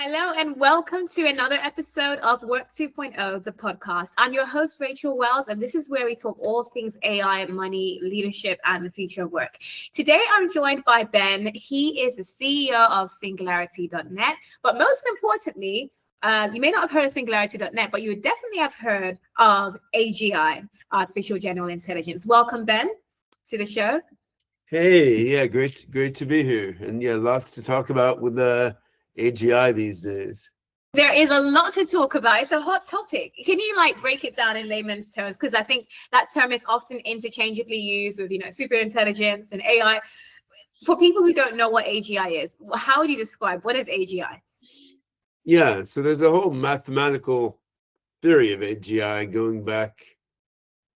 Hello and welcome to another episode of Work 2.0, the podcast. I'm your host, Rachel Wells, and this is where we talk all things AI, money, leadership, and the future of work. Today, I'm joined by Ben. He is the CEO of Singularity.net, but most importantly, you may not have heard of Singularity.net, but you would definitely have heard of AGI, Artificial General Intelligence. Welcome, Ben, to the show. Hey, yeah, great to be here. And yeah, lots to talk about with AGI these days. There is a lot to talk about. It's a hot topic. Can you break it down in layman's terms? Because I think that term is often interchangeably used with, super intelligence and AI. For people who don't know what AGI is, how would you describe what is AGI? Yeah, so there's a whole mathematical theory of AGI going back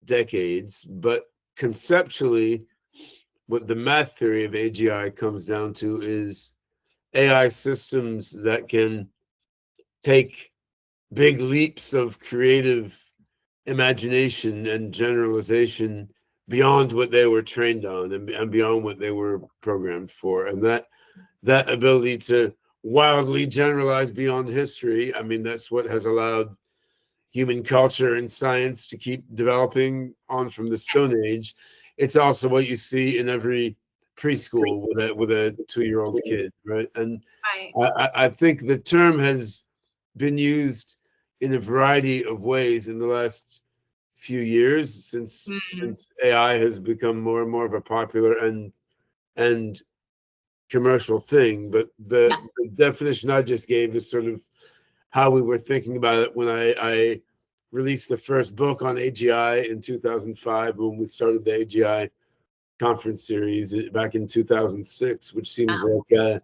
decades, but conceptually, what the math theory of AGI comes down to is AI systems that can take big leaps of creative imagination and generalization beyond what they were trained on and beyond what they were programmed for. And that ability to wildly generalize beyond history, I mean, that's what has allowed human culture and science to keep developing on from the Stone Age. It's also what you see in every preschool with a 2-year-old kid, right? And I think the term has been used in a variety of ways in the last few years since AI has become more and more of a popular and commercial thing. But the definition I just gave is sort of how we were thinking about it when I released the first book on AGI in 2005, when we started the AGI conference series back in 2006, which seems like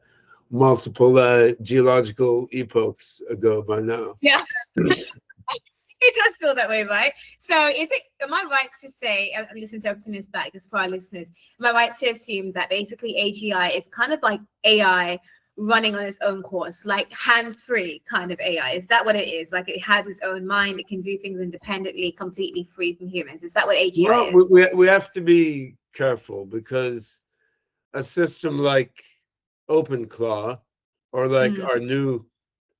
multiple geological epochs ago by now. Yeah. It does feel that way, right? So am I right to say, I'm just interpreting this back just for our listeners, am I right to assume that basically AGI is kind of like AI running on its own course, like hands-free kind of AI? Is that what it is? Like it has its own mind, it can do things independently, completely free from humans. Is that what AGI is? We have to be careful, because a system like OpenClaw or like our new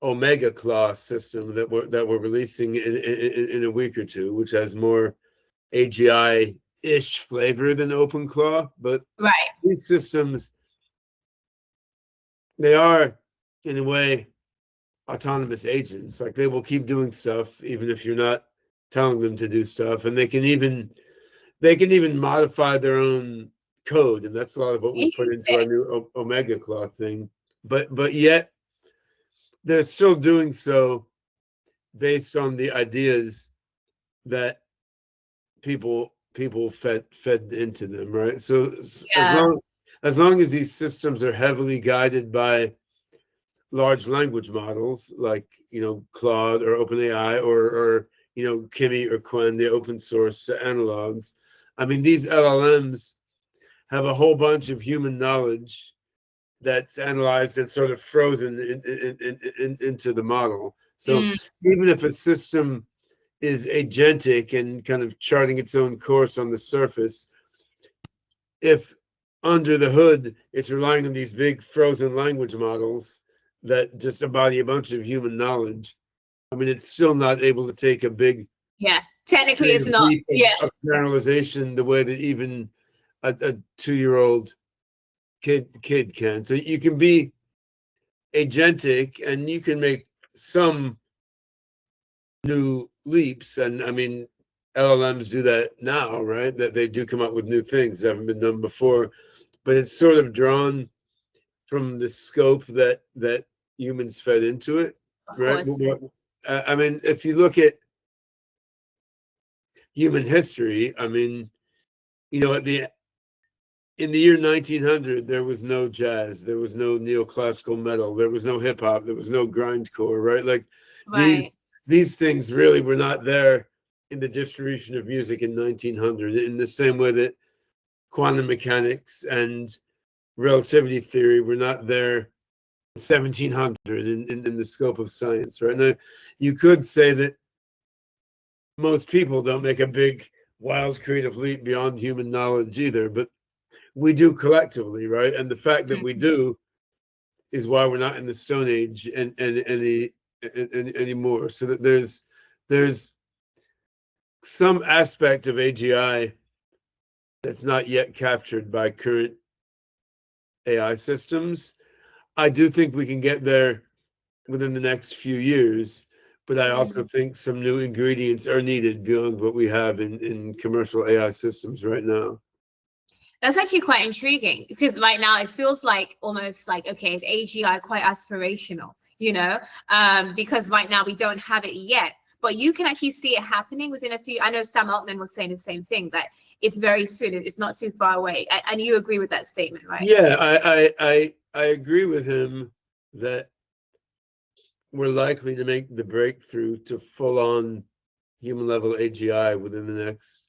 Omega Claw system that we're releasing in a week or two, which has more AGI-ish flavor than OpenClaw, but these systems, they are in a way autonomous agents. Like they will keep doing stuff even if you're not telling them to do stuff, and they can even modify their own code, and that's a lot of what we put into our new Omega Claw thing. But yet they're still doing so based on the ideas that people fed into them, right? So as long as these systems are heavily guided by large language models like Claude or OpenAI or Kimi or Quen, the open source analogs, I mean, these LLMs have a whole bunch of human knowledge that's analyzed and sort of frozen into the model. So even if a system is agentic and kind of charting its own course on the surface, if under the hood it's relying on these big frozen language models that just embody a bunch of human knowledge, I mean, it's still not able to take a big technically it's not generalization the way that even a 2-year-old kid can. So you can be agentic and you can make some new leaps, and I mean LLMs do that now, right? That they do come up with new things that haven't been done before, but it's sort of drawn from the scope that humans fed into it, right? I mean, if you look at human history, I mean, in the year 1900, there was no jazz, there was no neoclassical metal, there was no hip hop, there was no grindcore, right? Like these things really were not there in the distribution of music in 1900, in the same way that quantum mechanics and relativity theory were not there in 1700 in the scope of science, right? Now, you could say that most people don't make a big, wild, creative leap beyond human knowledge either, but we do collectively, right? And the fact that we do is why we're not in the Stone Age and anymore. So that there's some aspect of AGI that's not yet captured by current AI systems. I do think we can get there within the next few years, but I also think some new ingredients are needed beyond what we have in commercial AI systems right now. That's actually quite intriguing, because right now it feels like almost like, okay, is AGI quite aspirational, because right now we don't have it yet, but you can actually see it happening within a few. I know Sam Altman was saying the same thing, that it's very soon, it's not too far away. And you agree with that statement, right? Yeah, I agree with him that we're likely to make the breakthrough to full-on human level AGI within the next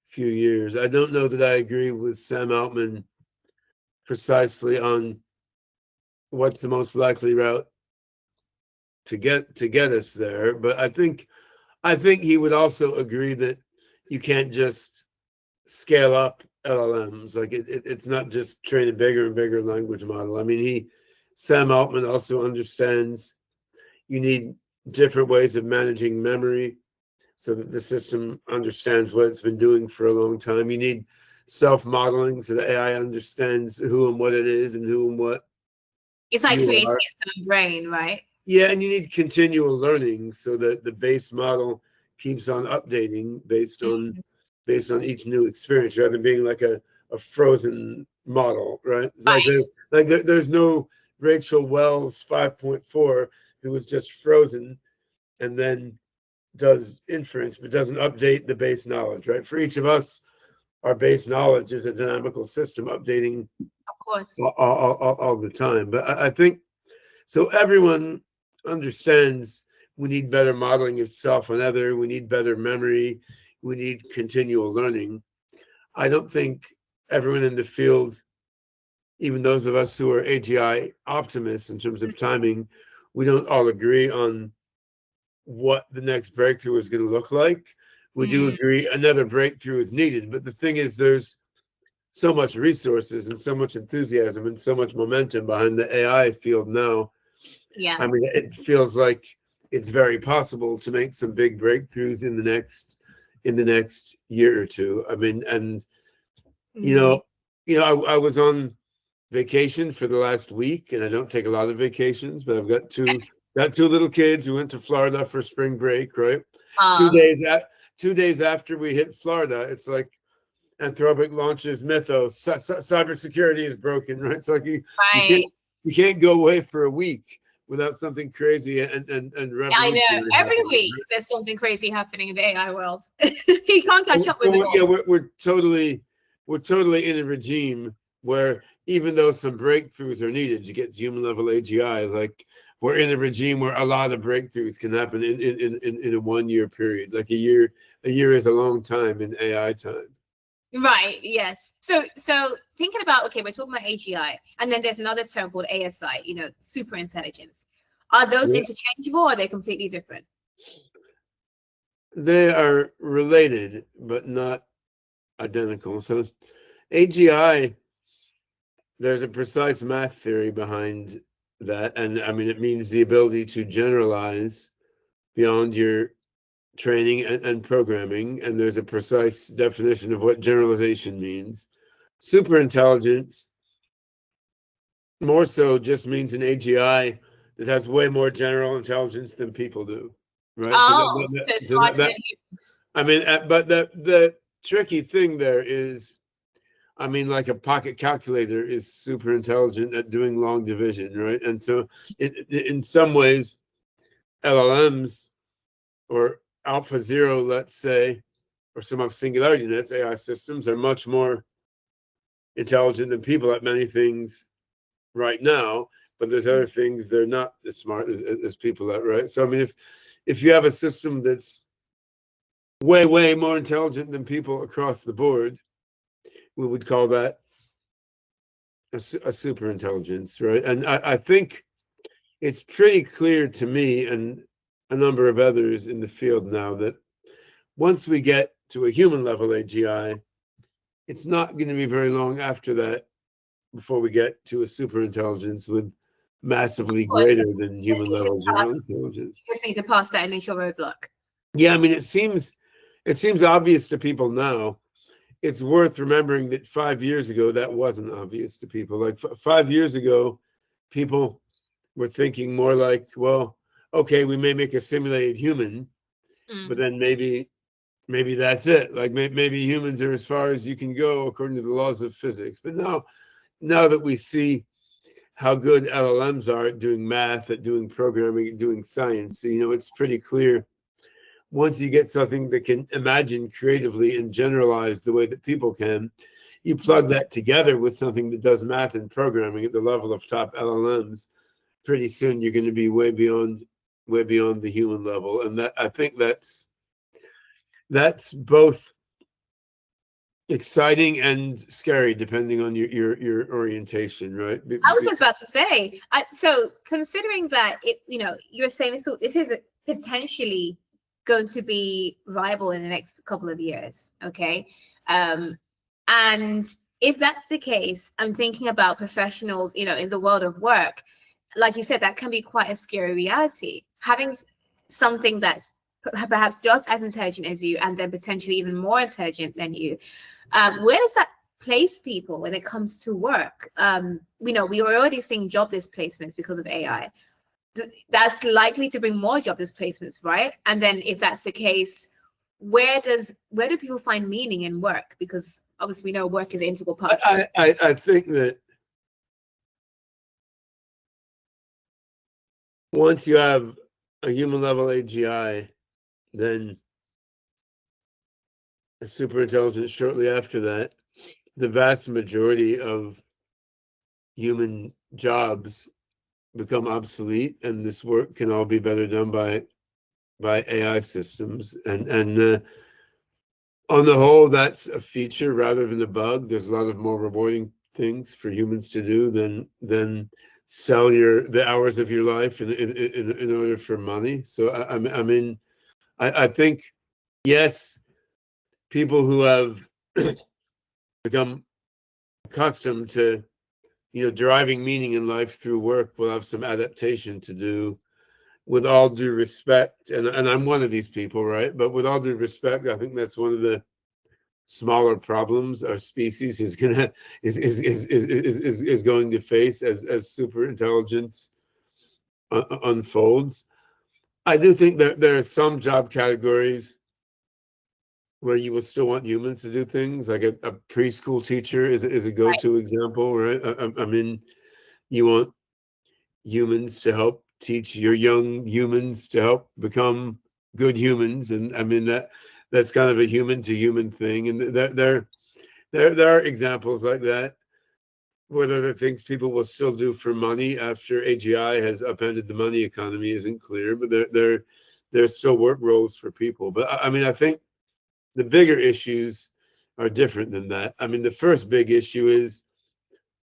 few years. I don't know that I agree with Sam Altman precisely on what's the most likely route to get us there, but I think he would also agree that you can't just scale up LLMs. Like it's not just train a bigger and bigger language model. I mean, Sam Altman also understands you need different ways of managing memory so that the system understands what it's been doing for a long time. You need self-modeling so the AI understands who and what it is and who and what. It's like creating its own brain, right? Yeah, and you need continual learning so that the base model keeps on updating based on each new experience, rather than being like a frozen model, right? It's like there's no Rachel Wells 5.4 who was just frozen and then does inference but doesn't update the base knowledge, right? For each of us, our base knowledge is a dynamical system updating, of course, all the time. But I think so. Everyone understands we need better modeling of self and other. We need better memory. We need continual learning. I don't think everyone in the field, even those of us who are AGI optimists in terms of timing, we don't all agree on what the next breakthrough is going to look like. We do agree another breakthrough is needed, but the thing is, there's so much resources and so much enthusiasm and so much momentum behind the AI field now. Yeah. I mean, it feels like it's very possible to make some big breakthroughs in the next year or two. I mean, and I was on vacation for the last week, and I don't take a lot of vacations, but I've got two little kids who went to Florida for spring break, right? 2 days after we hit Florida, it's like Anthropic launches Mythos. Cybersecurity is broken, right? It's like you can't go away for a week without something crazy and revolutionary. I know. Every week there's something crazy happening in the AI world. You can't catch up with it all. Yeah, we're totally in a regime where even though some breakthroughs are needed to get to human level AGI, like we're in a regime where a lot of breakthroughs can happen in a 1 year period. Like a year is a long time in AI time. Right, yes. So thinking about, okay, we're talking about AGI, and then there's another term called ASI, super intelligence. Are those interchangeable, or are they completely different? They are related, but not identical. So AGI, there's a precise math theory behind that. And I mean, it means the ability to generalize beyond your training and programming. And there's a precise definition of what generalization means. Superintelligence more so just means an AGI that has way more general intelligence than people do, right? Oh, so smarter than humans. I mean, but the tricky thing there is, I mean, like a pocket calculator is super intelligent at doing long division, right? And so in some ways, LLMs or AlphaZero, let's say, or some of Singularity Net's AI systems are much more intelligent than people at many things right now, but there's other things they're not as smart as people at, right? So I mean, if you have a system that's way more intelligent than people across the board, we would call that a super intelligence, right? And I think it's pretty clear to me and a number of others in the field now that once we get to a human level AGI, it's not going to be very long after that before we get to a super intelligence with massively Of course, greater than you just human need to level general pass. intelligence. You just need to pass that initial roadblock. Yeah, I mean, it seems obvious to people now. It's worth remembering that 5 years ago that wasn't obvious to people. Like 5 years ago, people were thinking more like, well, okay, we may make a simulated human, but then maybe that's it. Like maybe humans are as far as you can go according to the laws of physics. But now that we see how good LLMs are at doing math, at doing programming, at doing science, it's pretty clear. Once you get something that can imagine creatively and generalize the way that people can, you plug that together with something that does math and programming at the level of top LLMs, pretty soon you're going to be way beyond the human level. And that, I think that's both exciting and scary depending on your orientation, right? I was just about to say, so considering that you're saying this is potentially going to be viable in the next couple of years, okay? And if that's the case, I'm thinking about professionals, in the world of work. Like you said, that can be quite a scary reality. Having something that's perhaps just as intelligent as you, and then potentially even more intelligent than you, where does that place people when it comes to work? We are already seeing job displacements because of AI. That's likely to bring more job displacements, right? And then if that's the case, where do people find meaning in work? Because obviously we know work is an integral part. I think that once you have a human level AGI, then a super intelligence shortly after that, the vast majority of human jobs become obsolete, and this work can all be better done by AI systems. And on the whole, that's a feature rather than a bug. There's a lot of more rewarding things for humans to do than sell the hours of your life in order for money. So I think, yes, people who have become accustomed to deriving meaning in life through work will have some adaptation to do. With all due respect, and I'm one of these people, right? But with all due respect, I think that's one of the smaller problems our species is going to face as super intelligence unfolds. I do think that there are some job categories where you will still want humans to do things, like a preschool teacher is a go-to example, right? I mean, you want humans to help teach your young humans to help become good humans, and I mean that's kind of a human to human thing, and there are examples like that. Whether the things people will still do for money after AGI has upended the money economy isn't clear, but there's still work roles for people. But I mean, I think the bigger issues are different than that. I mean, the first big issue is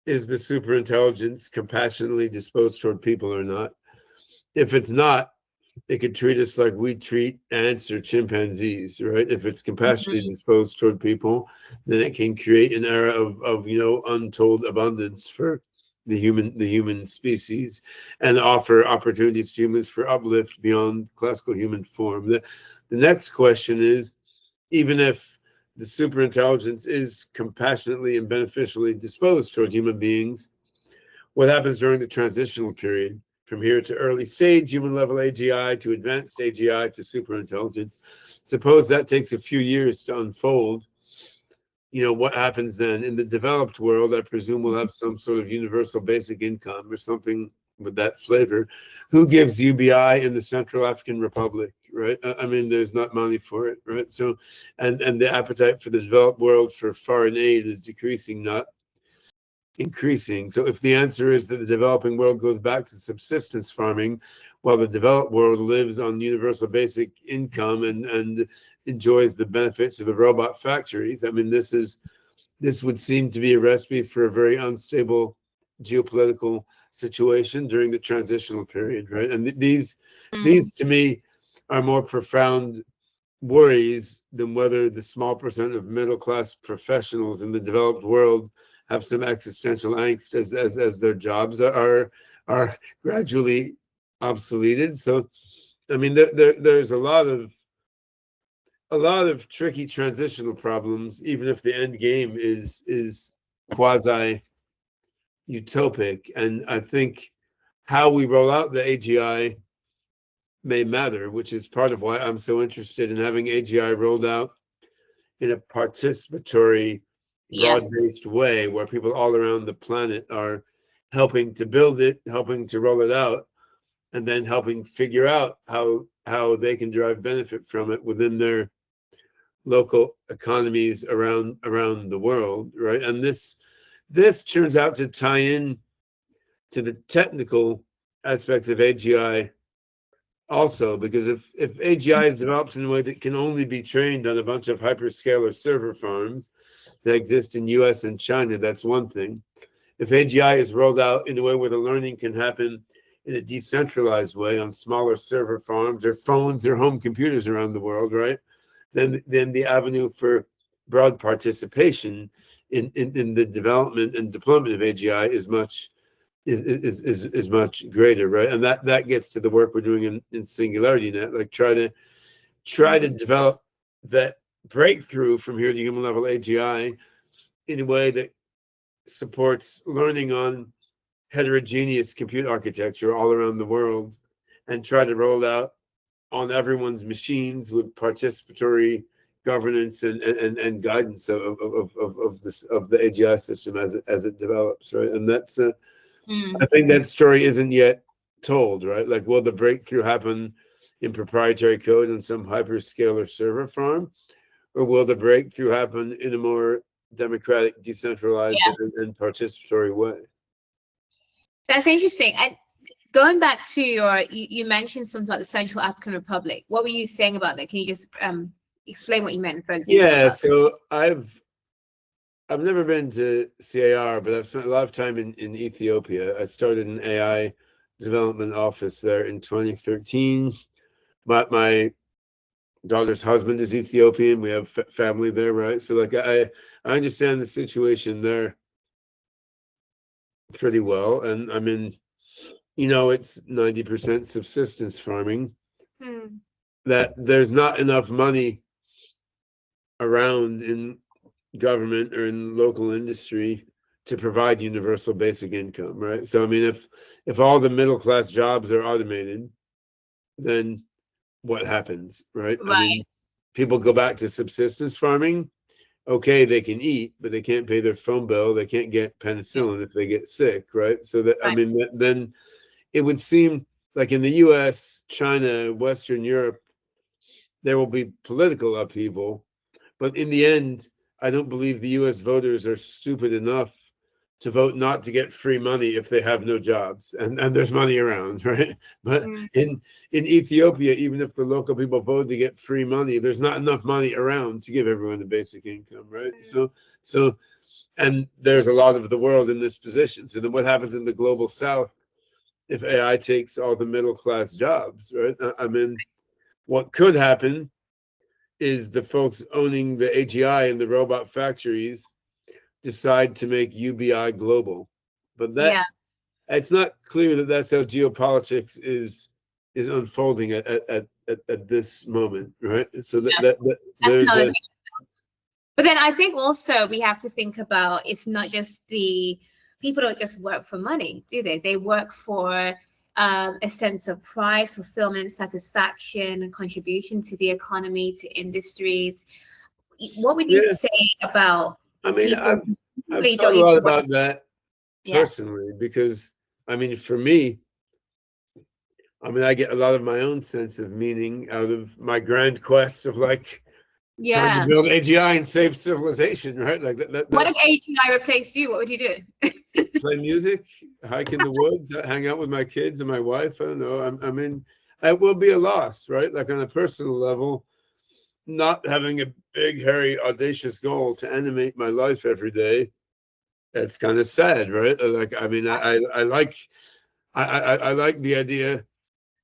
the superintelligence compassionately disposed toward people or not? If it's not, it could treat us like we treat ants or chimpanzees, right? If it's compassionately disposed toward people, then it can create an era of untold abundance for the human species, and offer opportunities to humans for uplift beyond classical human form. The next question is, even if the superintelligence is compassionately and beneficially disposed toward human beings, what happens during the transitional period from here to early stage human level AGI to advanced AGI to superintelligence? Suppose that takes a few years to unfold. What happens then? In the developed world, I presume we'll have some sort of universal basic income or something with that flavor. Who gives UBI in the Central African Republic, right? I mean, there's not money for it, right? So, and the appetite for the developed world for foreign aid is decreasing, not increasing. So if the answer is that the developing world goes back to subsistence farming, while the developed world lives on universal basic income and enjoys the benefits of the robot factories, I mean, this would seem to be a recipe for a very unstable geopolitical situation during the transitional period, right? And these to me are more profound worries than whether the small percent of middle class professionals in the developed world have some existential angst as their jobs are are gradually obsoleted. So, I mean, there's a lot of tricky transitional problems, even if the end game is quasi utopic. And I think how we roll out the AGI may matter, which is part of why I'm so interested in having AGI rolled out in a participatory, broad-based way, where people all around the planet are helping to build it, helping to roll it out, and then helping figure out how they can derive benefit from it within their local economies around the world, right? And this turns out to tie in to the technical aspects of AGI also, because if AGI is developed in a way that can only be trained on a bunch of hyperscaler server farms that exist in US and China, that's one thing. If AGI is rolled out in a way where the learning can happen in a decentralized way on smaller server farms or phones or home computers around the world, right? Then the avenue for broad participation in the development and deployment of AGI is much much greater, right? And that gets to the work we're doing in Singularity Net, like try to develop that breakthrough from here to human level AGI in a way that supports learning on heterogeneous compute architecture all around the world, and try to roll out on everyone's machines with participatory governance and guidance of the AGI system as it develops, right? And that's I think that story isn't yet told, right? Like, will the breakthrough happen in proprietary code on some hyperscaler server farm, or will the breakthrough happen in a more democratic, decentralized, and participatory way? That's interesting. And going back to you mentioned something about the Central African Republic. What were you saying about that? Can you just explain what you meant in further detail? Yeah, so I've never been to CAR, but I've spent a lot of time in Ethiopia. I started an AI development office there in 2013. My daughter's husband is Ethiopian. We have family there, right? So like I understand the situation there pretty well. And I mean, it's 90% subsistence farming. That there's not enough money around in government or in local industry to provide universal basic income, right? So I mean, if all the middle class jobs are automated, then what happens, right? I mean, people go back to subsistence farming. Okay, they can eat, but they can't pay their phone bill. They can't get penicillin if they get sick, right? So that I mean, then it would seem like in the U.S., China, Western Europe, there will be political upheaval, but in the end, I don't believe the U.S. voters are stupid enough to vote not to get free money if they have no jobs and there's money around, right? But in Ethiopia, even if the local people vote to get free money, there's not enough money around to give everyone a basic income, right? So and there's a lot of the world in this position. So then what happens in the global south if AI takes all the middle class jobs, right? I mean, what could happen is the folks owning the AGI and the robot factories decide to make UBI global, but it's not clear that that's how geopolitics is unfolding at this moment, right? So there's a. But then I think also we have to think about, it's not just people don't just work for money, do they? They work for a sense of pride, fulfillment, satisfaction, and contribution to the economy, to industries. What would you say about? I mean, I've thought a lot about that personally, because I mean, for me, I mean, I get a lot of my own sense of meaning out of my grand quest of like trying to build AGI and save civilization, right? Like that. What if AGI replaced you? What would you do? Play music, hike in the woods, hang out with my kids and my wife. I don't know. I mean, it will be a loss, right? Like on a personal level, not having a big, hairy, audacious goal to animate my life every day. That's kind of sad, right? Like, I mean, I like the idea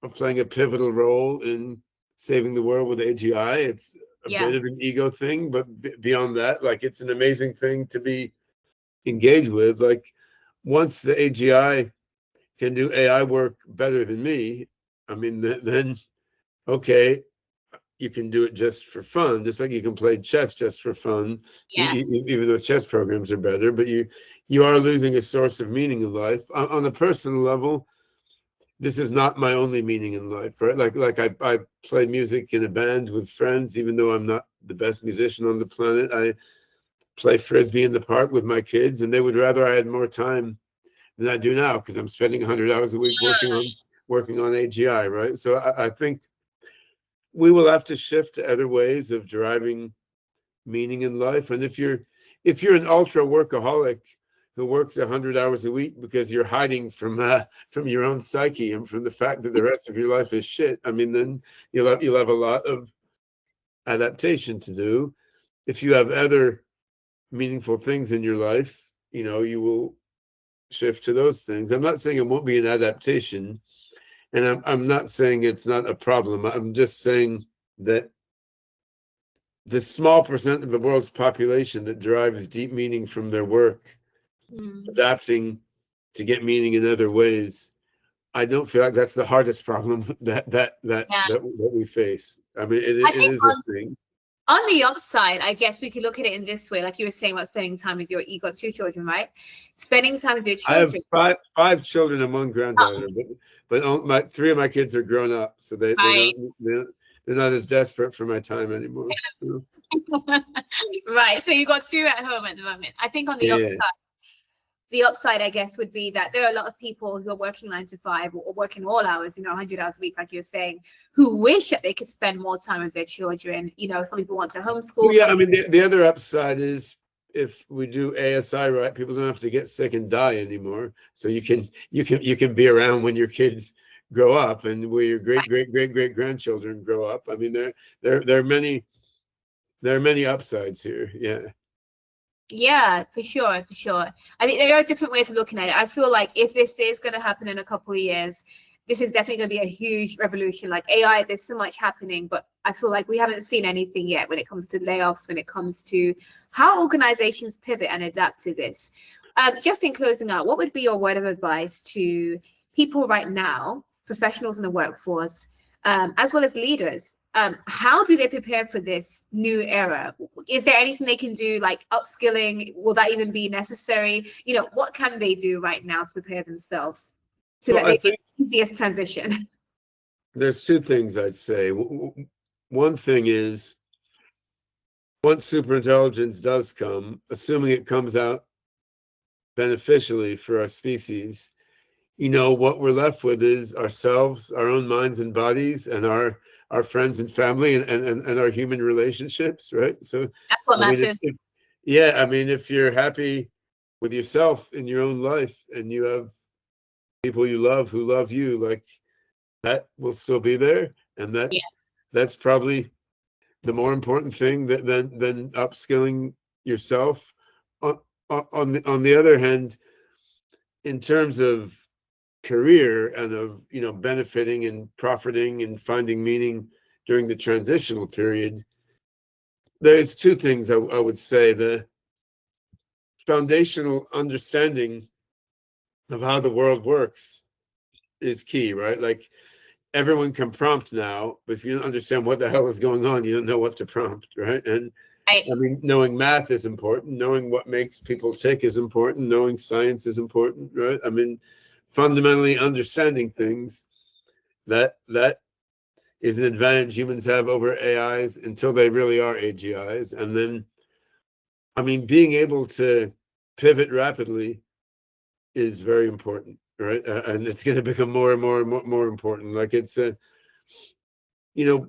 of playing a pivotal role in saving the world with AGI. It's a bit of an ego thing, but beyond that, like, it's an amazing thing to be engaged with. Like, once the AGI can do AI work better than me, I mean, then okay, you can do it just for fun, just like you can play chess just for fun, Yeah. even though chess programs are better. But you are losing a source of meaning in life. On a personal level, this is not my only meaning in life, right? Like I play music in a band with friends, even though I'm not the best musician on the planet. I play frisbee in the park with my kids, and they would rather I had more time than I do now because I'm spending 100 hours a week working on AGI, right? So I think we will have to shift to other ways of deriving meaning in life. And if you're an ultra workaholic who works 100 hours a week because you're hiding from your own psyche and from the fact that the rest of your life is shit, I mean, then you'll have a lot of adaptation to do. If you have other meaningful things in your life, you will shift to those things. I'm not saying it won't be an adaptation, and I'm not saying it's not a problem. I'm just saying that the small percent of the world's population that derives deep meaning from their work, adapting to get meaning in other ways, I don't feel like that's the hardest problem that we face. I mean, I it think is a thing. on the upside, I guess we could look at it in this way, like you were saying about spending time with you got 2 children, right? Spending time with your I have children. five children and one granddaughter, but 3 of my kids are grown up, so they Right. don't they're not as desperate for my time anymore. Right. So you got 2 at home at the moment. I think on Yeah. the upside, I guess, would be that there are a lot of people who are working 9 to 5 or working all hours, 100 hours a week, like you're saying, who wish that they could spend more time with their children. Some people want to homeschool. Well, yeah, I mean, the other upside is if we do ASI right, people don't have to get sick and die anymore. So you can be around when your kids grow up and where your great grandchildren grow up. I mean, there are many upsides here. Yeah. Yeah, for sure, for sure. I think there are different ways of looking at it. I feel like if this is going to happen in a couple of years, this is definitely going to be a huge revolution. Like AI, there's so much happening, but I feel like we haven't seen anything yet when it comes to layoffs, when it comes to how organizations pivot and adapt to this. Just in closing out, what would be your word of advice to people right now, professionals in the workforce, as well as leaders? How do they prepare for this new era? Is there anything they can do, like upskilling? Will that even be necessary? What can they do right now to prepare themselves so Well, that I they think get the easiest transition? there's 2 things I'd say. One thing is, once superintelligence does come, assuming it comes out beneficially for our species, what we're left with is ourselves, our own minds and bodies, and our friends and family, and our human relationships, right? So, That's what I mean, matters. if you're happy with yourself in your own life and you have people you love who love you, like, that will still be there, and Yeah. that's probably the more important thing than upskilling yourself. On the other hand, in terms of career and of benefiting and profiting and finding meaning during the transitional period, there's 2 things I would say. The foundational understanding of how the world works is key, right? Like, everyone can prompt now, but if you don't understand what the hell is going on, you don't know what to prompt, right? And Right. I mean, knowing math is important, knowing what makes people tick is important, knowing science is important, right? I mean, fundamentally understanding things, that is an advantage humans have over AIs until they really are AGIs. And then, I mean, being able to pivot rapidly is very important, right? And it's going to become more and more important. Like, it's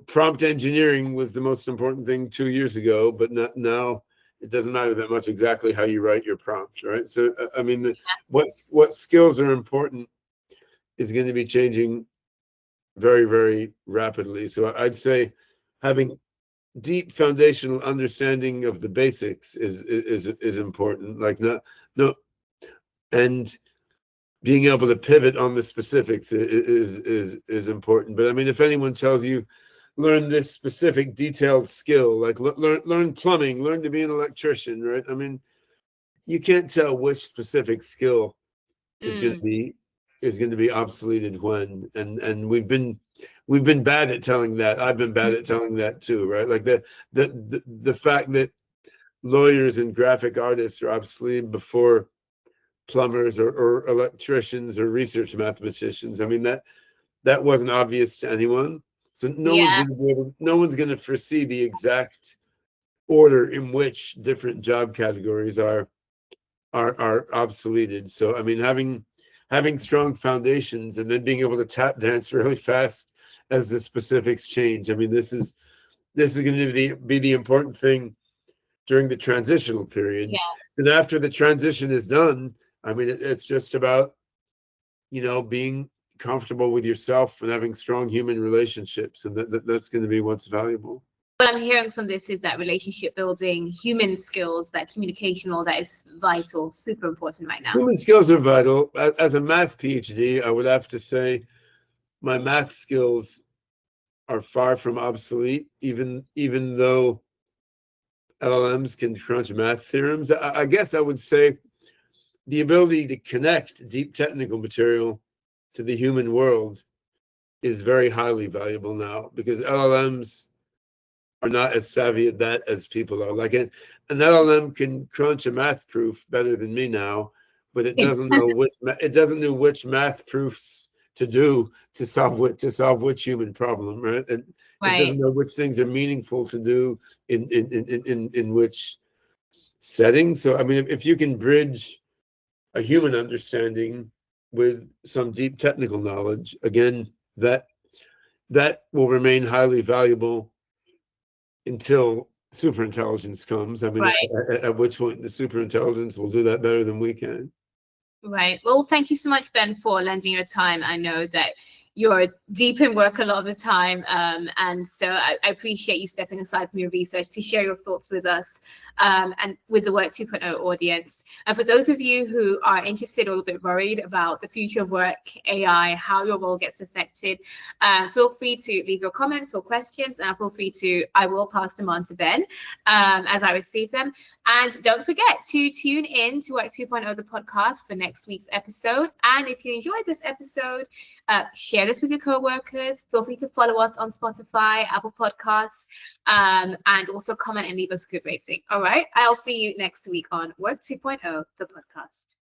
prompt engineering was the most important thing 2 years ago, but not now. It doesn't matter that much exactly how you write your prompt, right? So, I mean, what skills are important is going to be changing very, very rapidly. So I'd say having deep foundational understanding of the basics is important. Like, no, and being able to pivot on the specifics is important. But I mean, if anyone tells you learn this specific detailed skill, like learn plumbing, learn to be an electrician, right? I mean, you can't tell which specific skill is going to be is going to be obsoleted when, and we've been bad at telling that. I've been bad at telling that too, right? Like the fact that lawyers and graphic artists are obsolete before plumbers or electricians or research mathematicians. I mean, that wasn't obvious to anyone. So no one's Yeah. going to be able, no one's going to foresee the exact order in which different job categories are obsoleted. So I mean, having strong foundations and then being able to tap dance really fast as the specifics change. I mean, this is going to be the important thing during the transitional period. Yeah. And after the transition is done, I mean, it's just about, being comfortable with yourself and having strong human relationships, and that's going to be what's valuable. What I'm hearing from this is that relationship building, human skills, that communication, all that is vital, super important right now. Human skills are vital. As a math PhD, I would have to say my math skills are far from obsolete, even though LLMs can crunch math theorems. I guess I would say the ability to connect deep technical material to the human world is very highly valuable now, because LLMs are not as savvy at that as people are. Like an LLM can crunch a math proof better than me now, but it doesn't know which math proofs to do to solve which human problem, right? It doesn't know which things are meaningful to do in which setting. So I mean, if you can bridge a human understanding with some deep technical knowledge, again, that will remain highly valuable until superintelligence comes. I mean, Right. at which point the superintelligence will do that better than we can. Right. Well, thank you so much, Ben, for lending your time. I know that you're deep in work a lot of the time, and so I appreciate you stepping aside from your research to share your thoughts with us and with the Work 2.0 audience. And for those of you who are interested or a little bit worried about the future of work, AI, how your role gets affected, feel free to leave your comments or questions, and I will pass them on to Ben as I receive them. And don't forget to tune in to Work 2.0, the podcast, for next week's episode. And if you enjoyed this episode, share this with your coworkers. Feel free to follow us on Spotify, Apple Podcasts, and also comment and leave us a good rating. All right. I'll see you next week on Work 2.0, the podcast.